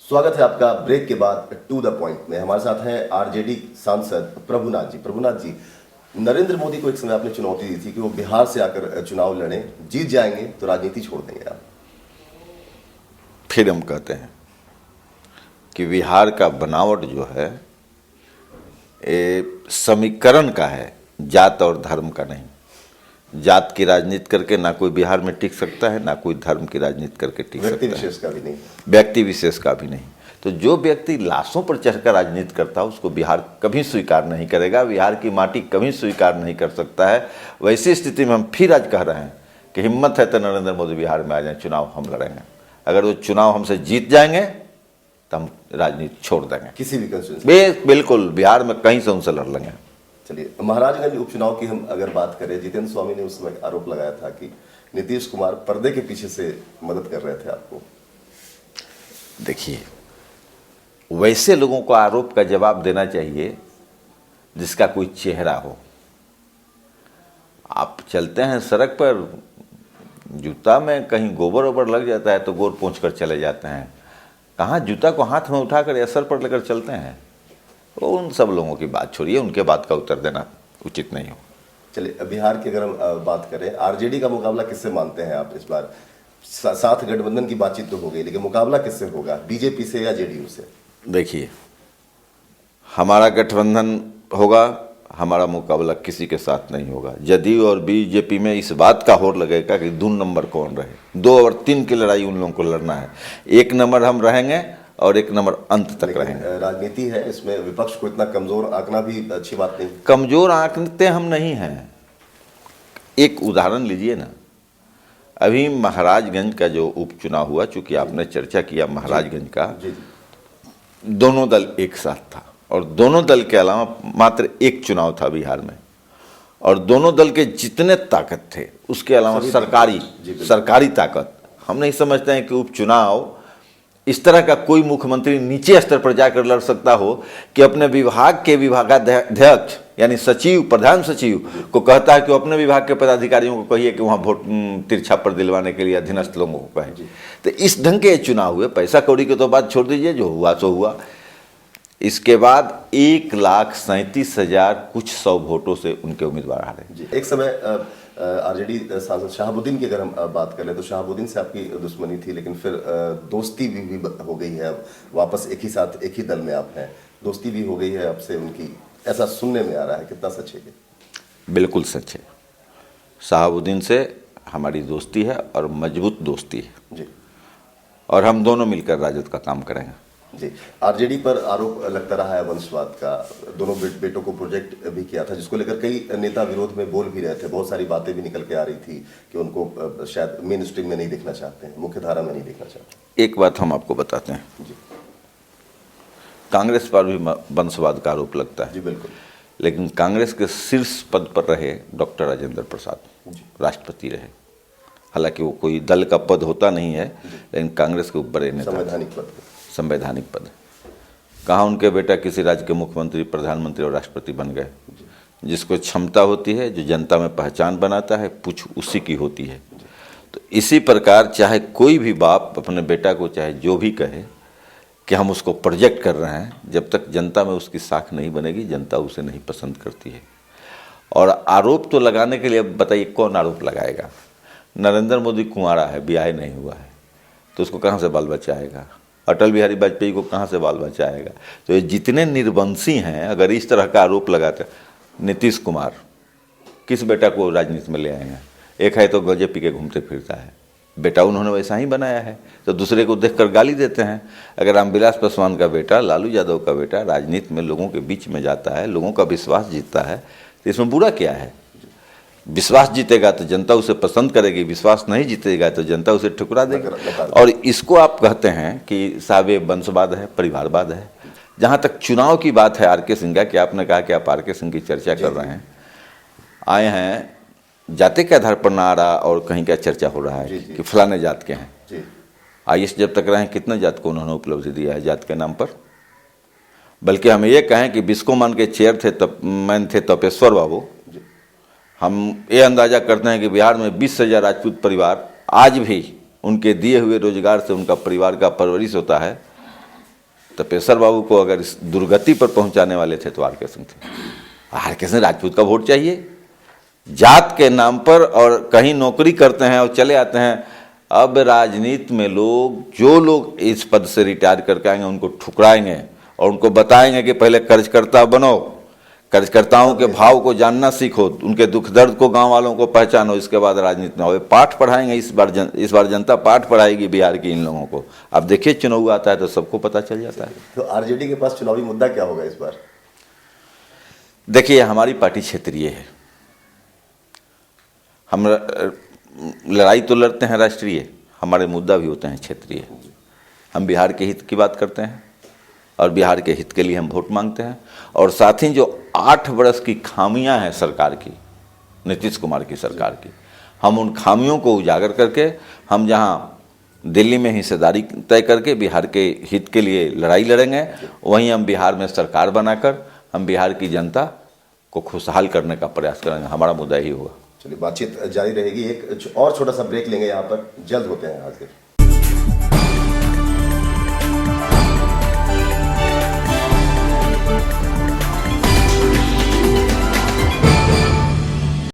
स्वागत है आपका ब्रेक के बाद टू द पॉइंट में। हमारे साथ हैं आरजेडी सांसद प्रभुनाथ जी। प्रभुनाथ जी, नरेंद्र मोदी को एक समय आपने चुनौती दी थी कि वो बिहार से आकर चुनाव लड़ें, जीत जाएंगे तो राजनीति छोड़ देंगे आप। फिर हम कहते हैं कि बिहार का बनावट जो है ये समीकरण का है, जात और धर्म का नहीं। जात की राजनीति करके ना कोई बिहार में टिक सकता है, ना कोई धर्म की राजनीति करके टिक सकता है, व्यक्ति विशेष का भी नहीं। व्यक्ति विशेष का भी नहीं। तो जो व्यक्ति लाशों पर चढ़कर राजनीति करता है उसको बिहार कभी स्वीकार नहीं करेगा, बिहार की माटी कभी स्वीकार नहीं कर सकता है। वैसी स्थिति में हम फिर आज कह रहे हैं कि हिम्मत है तो नरेंद्र मोदी बिहार में आ जाए, चुनाव हम लड़ेंगे। अगर वो चुनाव हमसे जीत जाएंगे तो हम राजनीति छोड़ देंगे, किसी भी कंस्टिट्यूएंसी। बिल्कुल बिहार में कहीं से उनसे लड़ लेंगे। चलिए, महाराजगंज उपचुनाव की हम अगर बात करें, जितेंद्र स्वामी ने उस समय आरोप लगाया था कि नीतीश कुमार पर्दे के पीछे से मदद कर रहे थे आपको। देखिए, वैसे लोगों को आरोप का जवाब देना चाहिए जिसका कोई चेहरा हो। आप चलते हैं सड़क पर, जूता में कहीं गोबर वोबर लग जाता है तो गोर पोंछ कर चले जाते हैं। कहाँ जूता को हाथ में उठाकर या सर पर लेकर चलते हैं। तो उन सब लोगों की बात छोड़िए, उनके बात का उत्तर देना उचित नहीं हो। चलिए, बिहार की अगर हम बात करें, आरजेडी का मुकाबला किससे मानते हैं आप इस बार? साथ गठबंधन की बातचीत तो हो गई, लेकिन मुकाबला किससे होगा, बीजेपी से या जेडीयू से? देखिए, हमारा गठबंधन होगा, हमारा मुकाबला किसी के साथ नहीं होगा। जदयू और बीजेपी में इस बात का होड़ लगेगा कि 2 नंबर कौन रहे। 2 और 3 की लड़ाई उन लोगों को लड़ना है। 1 नंबर हम रहेंगे और 1 नंबर अंत तक रहेंगे। राजनीति है, इसमें विपक्ष को इतना कमजोर आंकना भी अच्छी बात नहीं। कमजोर आंकते हम नहीं हैं। एक उदाहरण लीजिए ना, अभी महाराजगंज का जो उपचुनाव हुआ, चूंकि आपने चर्चा किया महाराजगंज का, दोनों दल एक साथ था और दोनों दल के अलावा मात्र एक चुनाव था बिहार में, और दोनों दल के जितने ताकत थे उसके अलावा सरकारी ताकत। हम नहीं समझते हैं कि उपचुनाव इस तरह का कोई मुख्यमंत्री नीचे स्तर पर जाकर लड़ सकता हो कि अपने विभाग के विभागाध्यक्ष यानी सचिव, प्रधान सचिव को कहता है कि वो अपने विभाग के पदाधिकारियों को कहिए कि वहाँ वोट तिरछा पर दिलवाने के लिए अधीनस्थ लोगों को कहे। तो इस ढंग के चुनाव हुए। पैसा कौड़ी की तो बात छोड़ दीजिए, जो हुआ सो हुआ। इसके बाद 1,37,000 कुछ 100 वोटों से उनके उम्मीदवार हारे। एक समय आरजेडी सांसद शहाबुद्दीन की अगर हम बात करें तो शहाबुद्दीन से आपकी दुश्मनी थी, लेकिन फिर दोस्ती भी हो गई है। अब वापस एक ही साथ एक ही दल में आप हैं, दोस्ती भी हो गई है आपसे उनकी, ऐसा सुनने में आ रहा है। कितना सच है? बिल्कुल सच है। शहाबुद्दीन से हमारी दोस्ती है और मजबूत दोस्ती है जी, और हम दोनों मिलकर राजद का काम करेंगे जी। आरजेडी पर आरोप लगता रहा है वंशवाद का। दोनों बेटों को प्रोजेक्ट भी किया था, जिसको लेकर कई नेता विरोध में बोल भी रहे थे। बहुत सारी बातें भी निकल के आ रही थी कि उनको शायद मेन स्ट्रीम में नहीं देखना चाहते हैं, मुख्य धारा में नहीं देखना चाहते। एक बात हम आपको बताते हैं जी, कांग्रेस पर भी वंशवाद का आरोप लगता है। जी बिल्कुल। लेकिन कांग्रेस के शीर्ष पद पर रहे डॉक्टर राजेंद्र प्रसाद, राष्ट्रपति रहे। हालांकि वो कोई दल का पद होता नहीं है, लेकिन कांग्रेस के बड़े नेता, संवैधानिक पद। कहाँ उनके बेटा किसी राज्य के मुख्यमंत्री, प्रधानमंत्री और राष्ट्रपति बन गए। जिसको क्षमता होती है, जो जनता में पहचान बनाता है, पूछ उसी की होती है। तो इसी प्रकार चाहे कोई भी बाप अपने बेटा को चाहे जो भी कहे कि हम उसको प्रोजेक्ट कर रहे हैं, जब तक जनता में उसकी साख नहीं बनेगी, जनता उसे नहीं पसंद करती है। और आरोप तो लगाने के लिए अब बताइए कौन आरोप लगाएगा? नरेंद्र मोदी कुंवारा है, ब्याह नहीं हुआ है, तो उसको कहाँ से बाल बच्चा आएगा? अटल बिहारी वाजपेयी को कहाँ से बाल बच्चा आएगा? तो ये जितने निर्वंशी हैं, अगर इस तरह का आरोप लगाते, नीतीश कुमार किस बेटा को राजनीति में ले आए हैं? एक है तो गंजे पी के घूमते फिरता है, बेटा उन्होंने वैसा ही बनाया है, तो दूसरे को देखकर गाली देते हैं। अगर रामविलास पासवान का बेटा, लालू यादव का बेटा राजनीति में लोगों के बीच में जाता है, लोगों का विश्वास जीतता है, तो इसमें बुरा क्या है? विश्वास जीतेगा तो जनता उसे पसंद करेगी, विश्वास नहीं जीतेगा तो जनता उसे ठुकरा देगी। और इसको आप कहते हैं कि साहब ये वंशवाद है, परिवारवाद है। जहाँ तक चुनाव की बात है आर के सिंह का, कि आपने कहा कि आप आर के सिंह की चर्चा कर रहे हैं, आए हैं जाति के आधार पर ना आ रहा और कहीं क्या चर्चा हो रहा है कि फलाने जात के हैं। आईएएस जब तक रहे कितने जात को उन्होंने उपलब्धि दिया है जात के नाम पर? बल्कि हम ये कहें कि बिस्कोमान के चेयर थे मैन थे तपेश्वर बाबू। हम ये अंदाजा करते हैं कि बिहार में 20,000 राजपूत परिवार आज भी उनके दिए हुए रोजगार से उनका परिवार का परवरिश होता है। तपेश्वर बाबू को अगर इस दुर्गति पर पहुंचाने वाले थे तो आर.के. सिंह थे। आर.के. सिंह राजपूत का वोट चाहिए जात के नाम पर, और कहीं नौकरी करते हैं और चले आते हैं। अब राजनीति में जो लोग इस पद से रिटायर करके आएंगे उनको ठुकराएंगे और उनको बताएंगे कि पहले कर्जकर्ता बनो, कर्जकर्ताओं के भाव को जानना सीखो, उनके दुख दर्द को गांव वालों को पहचानो, इसके बाद राजनीति में आओ। पाठ पढ़ाएंगे, इस बार जनता पाठ पढ़ाएगी बिहार की इन लोगों को। अब देखिए चुनाव आता है तो सबको पता चल जाता है। तो आरजेडी के पास चुनावी मुद्दा क्या होगा इस बार? देखिए हमारी पार्टी क्षेत्रीय है, हम लड़ाई तो लड़ते हैं राष्ट्रीय, हमारे मुद्दा भी होते हैं क्षेत्रीय। हम बिहार के हित की बात करते हैं और बिहार के हित के लिए हम वोट मांगते हैं। और साथ ही जो 8 वर्ष की खामियां हैं सरकार की, नीतीश कुमार की सरकार की, हम उन खामियों को उजागर करके हम जहां दिल्ली में हिस्सेदारी तय करके बिहार के हित के लिए लड़ाई लड़ेंगे, वहीं हम बिहार में सरकार बनाकर हम बिहार की जनता को खुशहाल करने का प्रयास करेंगे। हमारा मुद्दा यही होगा। चलिए बातचीत जारी रहेगी। एक और छोटा सा ब्रेक लेंगे, यहाँ पर जल्द होते हैं आज के।